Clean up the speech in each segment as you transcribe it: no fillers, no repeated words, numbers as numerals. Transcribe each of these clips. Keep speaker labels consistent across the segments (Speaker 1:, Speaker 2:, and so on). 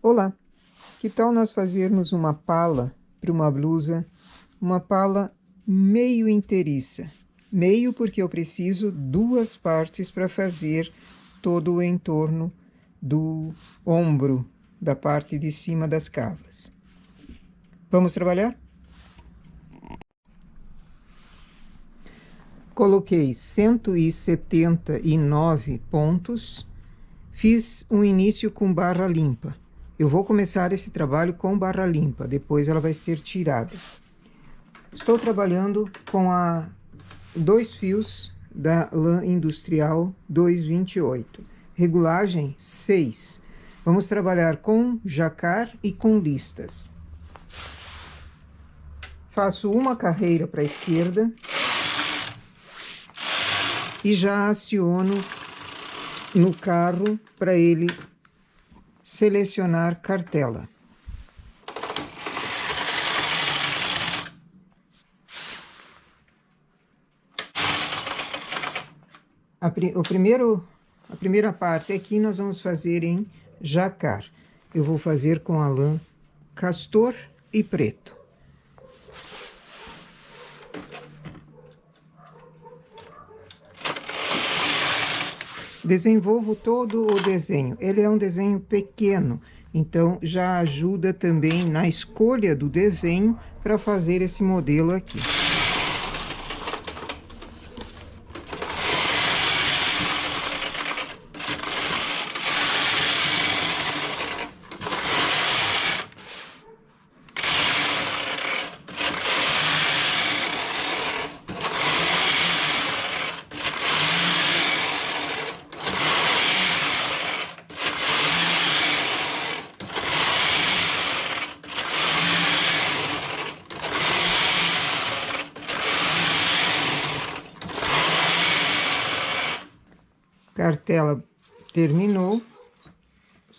Speaker 1: Olá, que tal nós fazermos uma pala para uma blusa, uma pala meio inteiriça? Meio porque eu preciso duas partes para fazer todo o entorno do ombro, da parte de cima das cavas. Vamos trabalhar? Coloquei 179 pontos, fiz um início com barra limpa. Eu vou começar esse trabalho com barra limpa, depois ela vai ser tirada. Estou trabalhando com dois fios da lã industrial 228, regulagem 6. Vamos trabalhar com jacar e com listas. Faço uma carreira para a esquerda e já aciono no carro para ele selecionar cartela. A primeira parte aqui nós vamos fazer em jacar. Eu vou fazer com a lã castor e preto. Desenvolvo todo o desenho. Ele é um desenho pequeno, então já ajuda também na escolha do desenho para fazer esse modelo aqui. Cartela terminou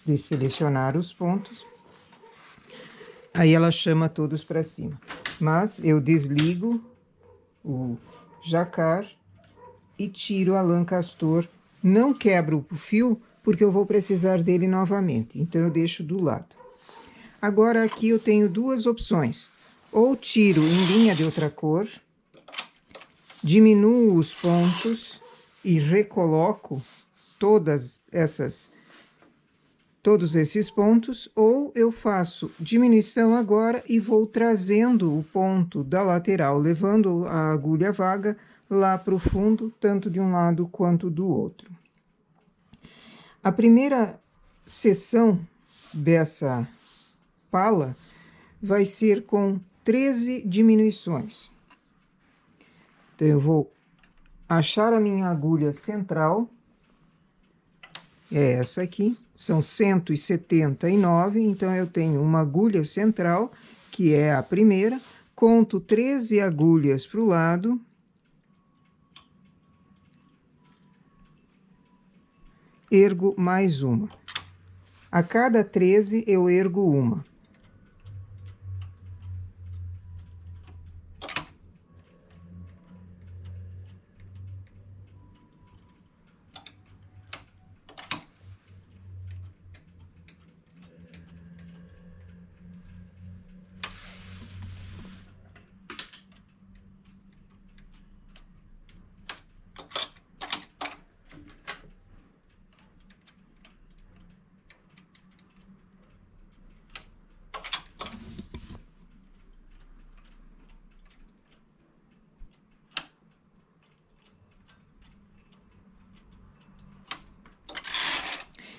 Speaker 1: de selecionar os pontos, aí ela chama todos para cima. Mas eu desligo o jacar e tiro a lã castor. Não quebro o fio, porque eu vou precisar dele novamente, então eu deixo do lado. Agora aqui eu tenho duas opções. Ou tiro em linha de outra cor, diminuo os pontos e recoloco todos esses pontos, ou eu faço diminuição agora e vou trazendo o ponto da lateral, levando a agulha vaga lá para o fundo, tanto de um lado quanto do outro. A primeira seção dessa pala vai ser com 13 diminuições. Então, eu vou achar a minha agulha central, é essa aqui, são 179, então eu tenho uma agulha central, que é a primeira, conto 13 agulhas para o lado, ergo mais uma. A cada 13 eu ergo uma.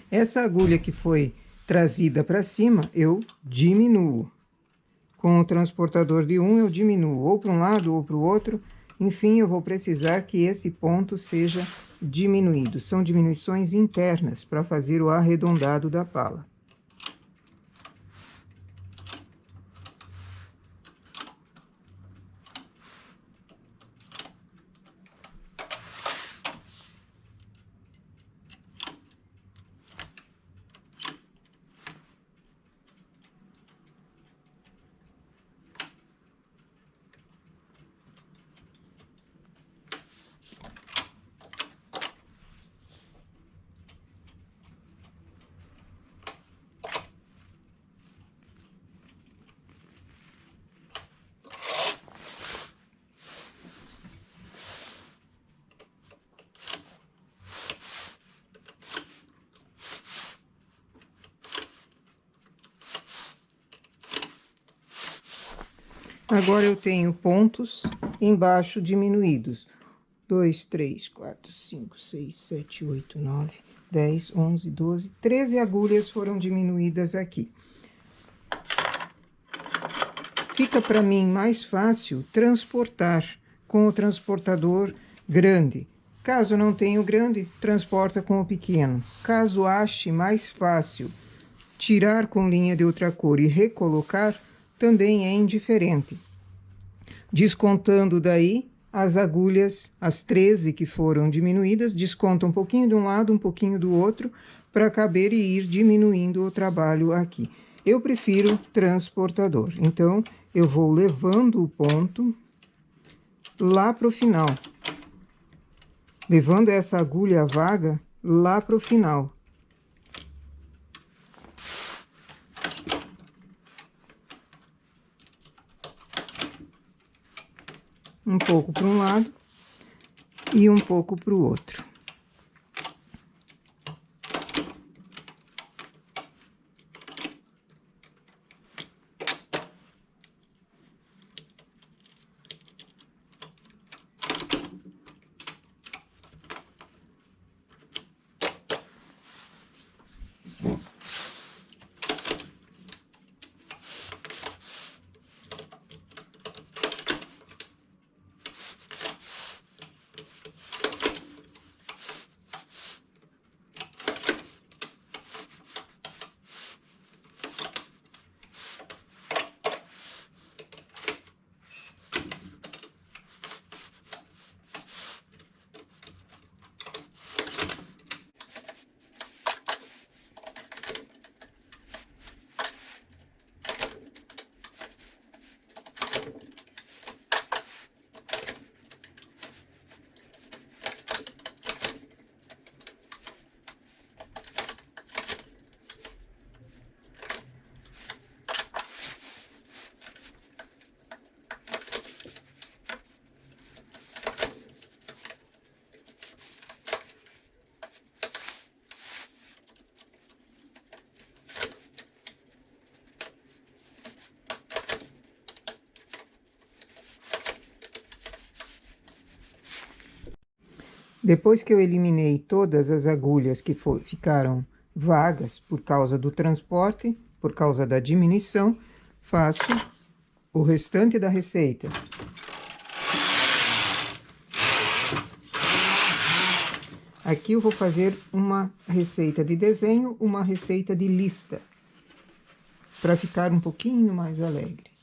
Speaker 1: Essa agulha que foi trazida para cima, eu diminuo. Com o transportador de 1, eu diminuo ou para um lado ou para o outro. Enfim, eu vou precisar que esse ponto seja diminuído. São diminuições internas para fazer o arredondado da pala. Agora eu tenho pontos embaixo diminuídos. 2, 3, 4, 5, 6, 7, 8, 9, 10, 11, 12, 13 agulhas foram diminuídas aqui. Fica para mim mais fácil transportar com o transportador grande. Caso não tenha o grande, transporta com o pequeno. Caso ache mais fácil tirar com linha de outra cor e recolocar, também é indiferente. Descontando daí as agulhas, as 13 que foram diminuídas, desconta um pouquinho de um lado, um pouquinho do outro, para caber e ir diminuindo o trabalho aqui. Eu prefiro transportador, então eu vou levando o ponto lá para o final, levando essa agulha vaga lá para o final. Um pouco para um lado e um pouco para o outro. Depois que eu eliminei todas as agulhas que ficaram vagas por causa do transporte, por causa da diminuição, faço o restante da receita. Aqui eu vou fazer uma receita de desenho, uma receita de lista, para ficar um pouquinho mais alegre.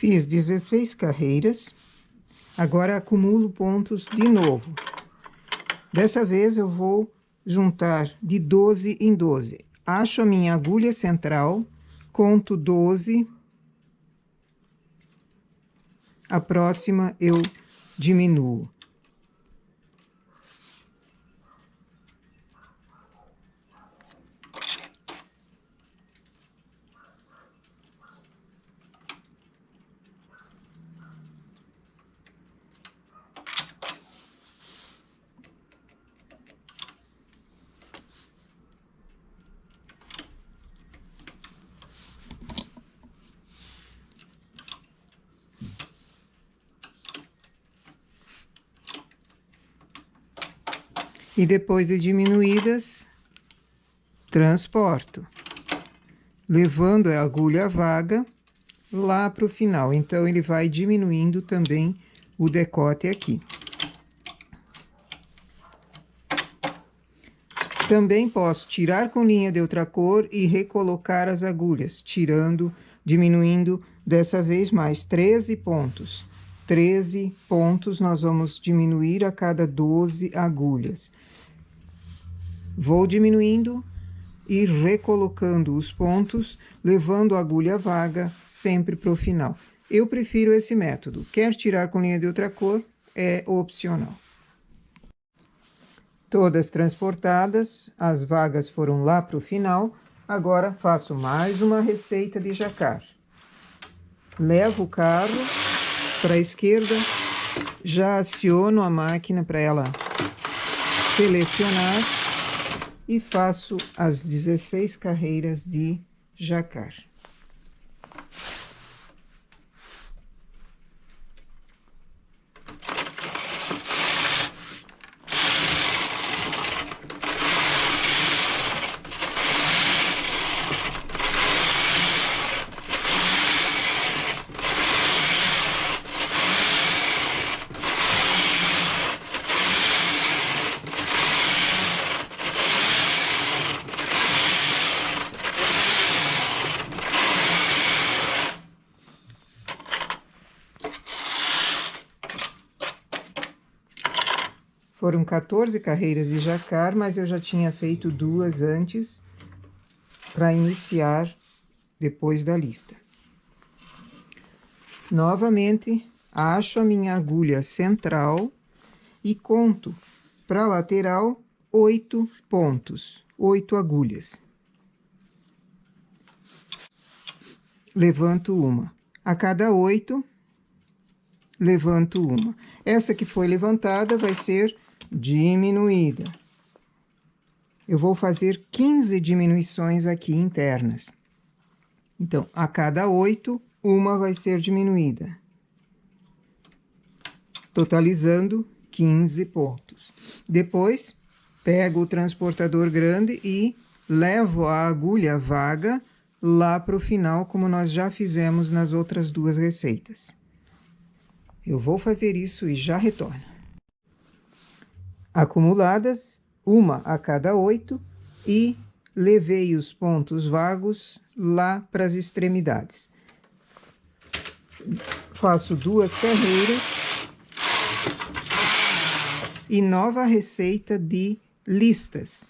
Speaker 1: Fiz 16 carreiras, agora acumulo pontos de novo. Dessa vez eu vou juntar de 12 em 12. Acho a minha agulha central, conto 12. A próxima eu diminuo. E depois de diminuídas, transporto, levando a agulha vaga lá para o final. Então, ele vai diminuindo também o decote aqui. Também posso tirar com linha de outra cor e recolocar as agulhas, tirando, diminuindo dessa vez mais 13 pontos. 13 pontos nós vamos diminuir a cada 12 agulhas. Vou diminuindo e recolocando os pontos, levando a agulha vaga sempre para o final. Eu prefiro esse método. Quer tirar com linha de outra cor, é opcional. Todas transportadas, as vagas foram lá para o final. Agora faço mais uma receita de jacquard. Levo o carro para a esquerda, já aciono a máquina para ela selecionar e faço as 16 carreiras de jacquard. Foram 14 carreiras de jacquard, mas eu já tinha feito 2 antes para iniciar depois da lista. Novamente, acho a minha agulha central e conto para a lateral 8 pontos, 8 agulhas. Levanto uma. A cada 8, levanto uma. Essa que foi levantada vai ser diminuída. Eu vou fazer 15 diminuições aqui internas. Então, a cada 8, uma vai ser diminuída. Totalizando 15 pontos. Depois, pego o transportador grande e levo a agulha vaga lá para o final, como nós já fizemos nas outras 2 receitas. Eu vou fazer isso e já retorno. Acumuladas, uma a cada 8, e levei os pontos vagos lá para as extremidades. Faço 2 carreiras e nova receita de listas.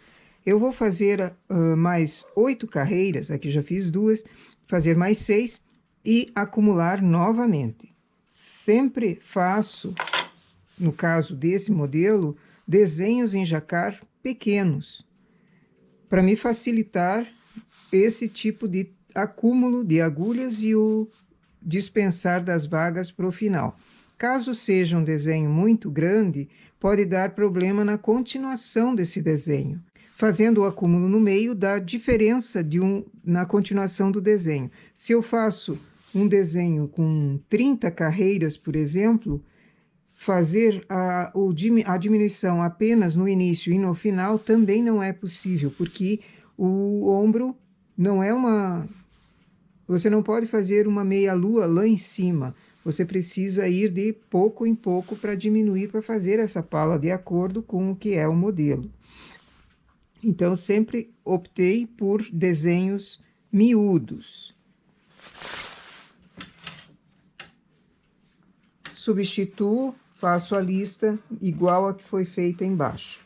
Speaker 1: Eu vou fazer mais 8 carreiras, aqui já fiz 2, fazer mais 6 e acumular novamente. Sempre faço, no caso desse modelo, desenhos em jacquard pequenos, para me facilitar esse tipo de acúmulo de agulhas e o dispensar das vagas para o final. Caso seja um desenho muito grande, pode dar problema na continuação desse desenho. Fazendo o acúmulo no meio, dá diferença na continuação do desenho. Se eu faço um desenho com 30 carreiras, por exemplo, fazer a diminuição apenas no início e no final também não é possível, porque o ombro não é uma... Você não pode fazer uma meia-lua lá em cima. Você precisa ir de pouco em pouco para diminuir, para fazer essa pala de acordo com o que é o modelo. Então, sempre optei por desenhos miúdos. substituo, faço a lista igual a que foi feita embaixo.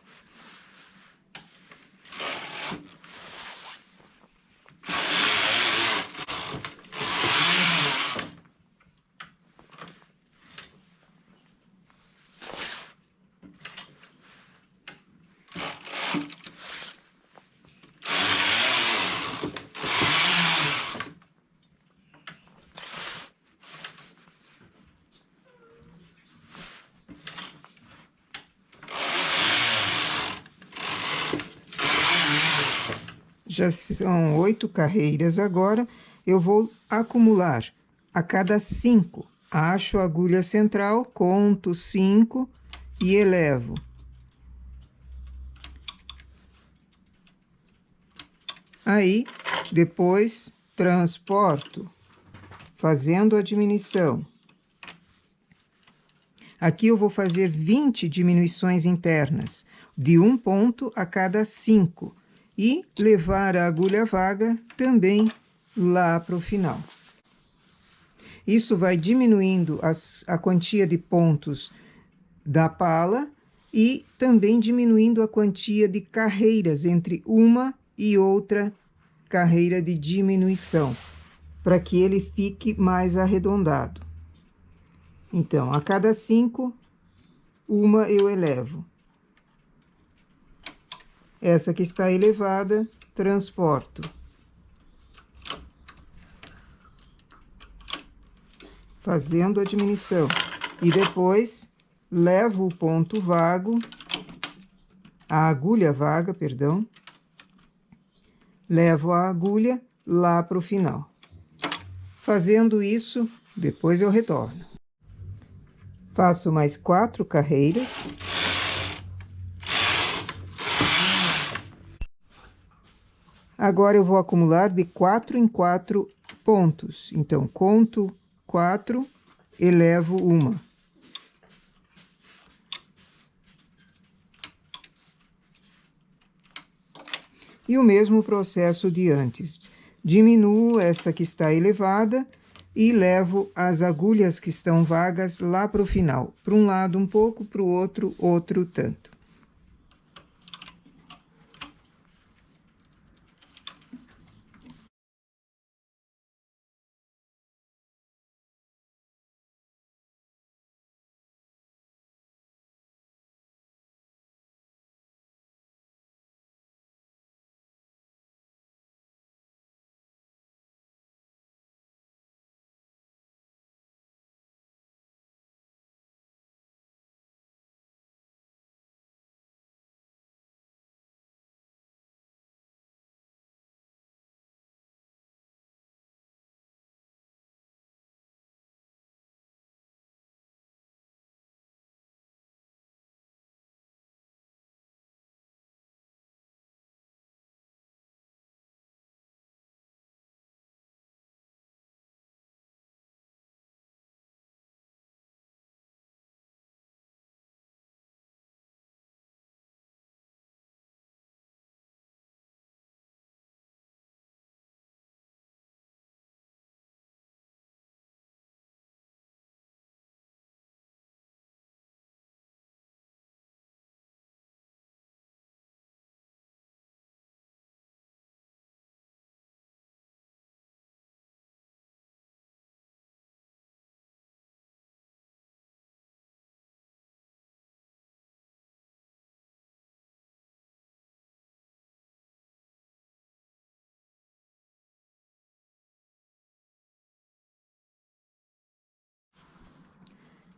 Speaker 1: Já são 8 carreiras agora, eu vou acumular a cada 5. Acho a agulha central, conto 5 e elevo. Aí, depois, transporto, fazendo a diminuição. Aqui eu vou fazer 20 diminuições internas, de 1 ponto a cada 5. E levar a agulha vaga também lá para o final. Isso vai diminuindo a quantia de pontos da pala e também diminuindo a quantia de carreiras entre uma e outra carreira de diminuição, para que ele fique mais arredondado. Então, a cada 5, uma eu elevo. Essa que está elevada, transporto. Fazendo a diminuição. E depois, levo o ponto vago, a agulha vaga, perdão. Levo a agulha lá para o final. Fazendo isso, depois eu retorno. Faço mais 4 carreiras. Agora eu vou acumular de 4 em 4 pontos. Então, conto 4, elevo uma. E o mesmo processo de antes. Diminuo essa que está elevada e levo as agulhas que estão vagas lá para o final. Para um lado um pouco, para o outro, outro tanto.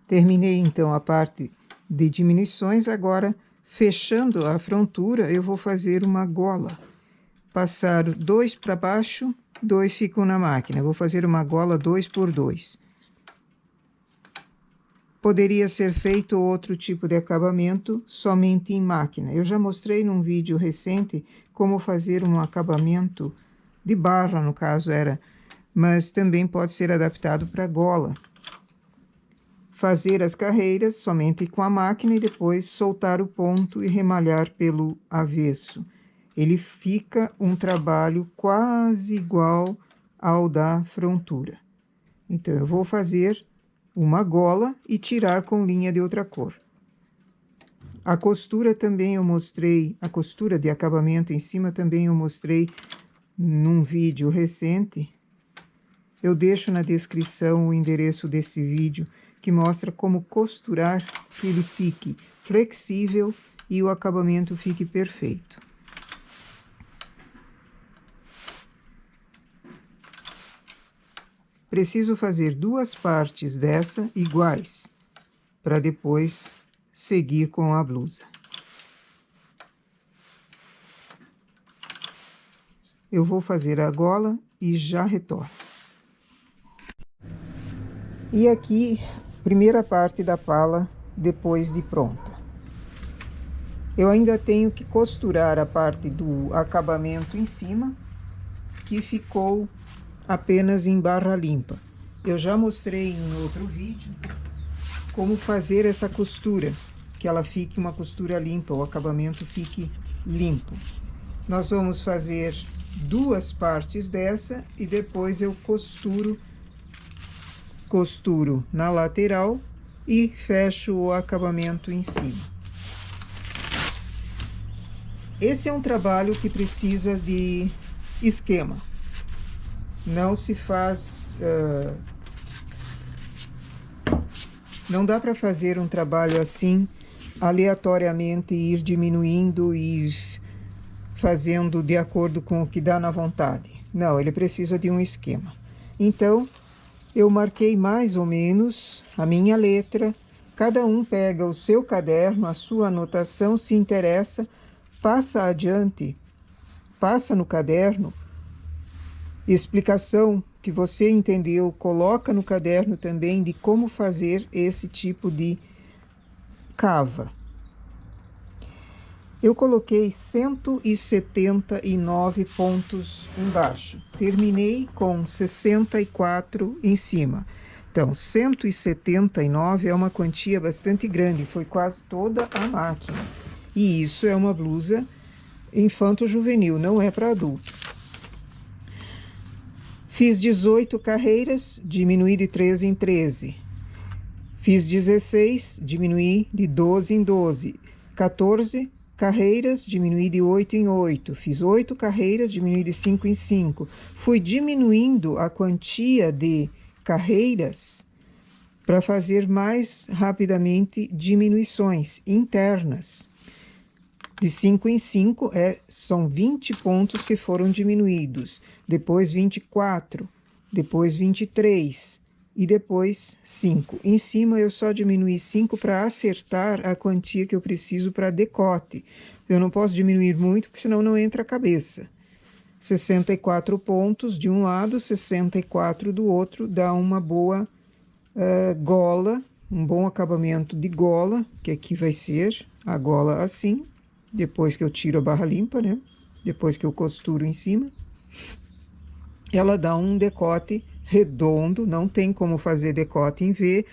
Speaker 1: Terminei, então, a parte de diminuições. Agora, fechando a frontura, eu vou fazer uma gola. Passar 2 para baixo, 2 ficam na máquina. Eu vou fazer uma gola 2 por 2. Poderia ser feito outro tipo de acabamento somente em máquina. Eu já mostrei num vídeo recente como fazer um acabamento de barra, no caso era, mas também pode ser adaptado para gola. Fazer as carreiras somente com a máquina e depois soltar o ponto e remalhar pelo avesso. Ele fica um trabalho quase igual ao da frontura. Então, eu vou fazer uma gola e tirar com linha de outra cor. A costura também eu mostrei, a costura de acabamento em cima também eu mostrei num vídeo recente. Eu deixo na descrição o endereço desse vídeo, que mostra como costurar que ele fique flexível e o acabamento fique perfeito. Preciso fazer 2 partes dessa iguais, para depois seguir com a blusa. Eu vou fazer a gola e já retorno. E aqui, primeira parte da pala depois de pronta. Eu ainda tenho que costurar a parte do acabamento em cima, que ficou apenas em barra limpa. Eu já mostrei em outro vídeo como fazer essa costura, que ela fique uma costura limpa, o acabamento fique limpo. Nós vamos fazer 2 partes dessa e depois eu costuro na lateral e fecho o acabamento em cima. Esse é um trabalho que precisa de esquema. Não se faz... não dá para fazer um trabalho assim, aleatoriamente, ir diminuindo e ir fazendo de acordo com o que dá na vontade. Não, ele precisa de um esquema. Então, eu marquei mais ou menos a minha letra. Cada um pega o seu caderno, a sua anotação, se interessa, passa adiante, passa no caderno, explicação que você entendeu, coloca no caderno também de como fazer esse tipo de cava. Eu coloquei 179 pontos embaixo, terminei com 64 em cima. Então, 179 é uma quantia bastante grande, foi quase toda a máquina. E isso é uma blusa infanto-juvenil, não é para adulto. Fiz 18 carreiras, diminuí de 13 em 13. Fiz 16, diminuí de 12 em 12. 14 carreiras, diminuí de 8 em 8. Fiz 8 carreiras, diminuí de 5 em 5. Fui diminuindo a quantia de carreiras para fazer mais rapidamente diminuições internas. De 5 em 5 são 20 pontos que foram diminuídos. Depois 24, depois 23 e depois 5. Em cima eu só diminuí 5 para acertar a quantia que eu preciso para decote. Eu não posso diminuir muito, porque senão não entra a cabeça. 64 pontos de um lado, 64 do outro, dá uma boa gola, um bom acabamento de gola, que aqui vai ser a gola assim, depois que eu tiro a barra limpa, né? Depois que eu costuro em cima. Ela dá um decote redondo, não tem como fazer decote em V,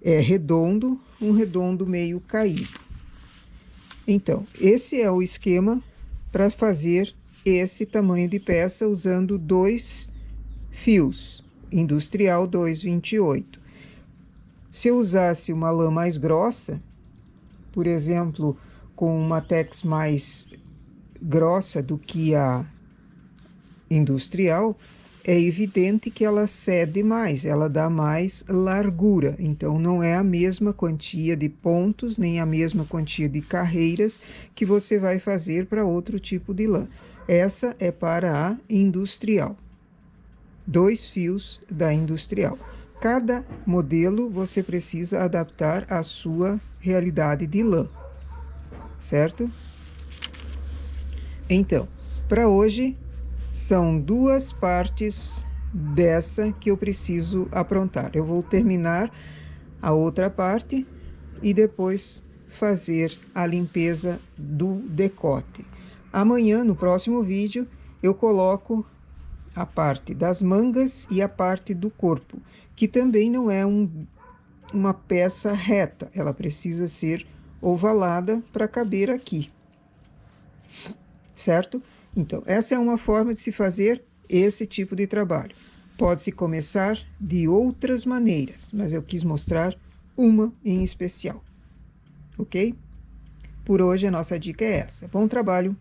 Speaker 1: é redondo, um redondo meio caído. Então, esse é o esquema para fazer esse tamanho de peça usando 2 fios, industrial 2,28. Se eu usasse uma lã mais grossa, por exemplo, com uma tex mais grossa do que a industrial, é evidente que ela cede mais, ela dá mais largura. Então, não é a mesma quantia de pontos, nem a mesma quantia de carreiras que você vai fazer para outro tipo de lã. Essa é para a industrial. 2 fios da industrial. Cada modelo você precisa adaptar à sua realidade de lã, certo? Então, para hoje, são 2 partes dessa que eu preciso aprontar. Eu vou terminar a outra parte e depois fazer a limpeza do decote. Amanhã, no próximo vídeo, eu coloco a parte das mangas e a parte do corpo, que também não é uma peça reta, ela precisa ser ovalada para caber aqui, certo? Então, essa é uma forma de se fazer esse tipo de trabalho. Pode-se começar de outras maneiras, mas eu quis mostrar uma em especial, ok? Por hoje a nossa dica é essa. Bom trabalho!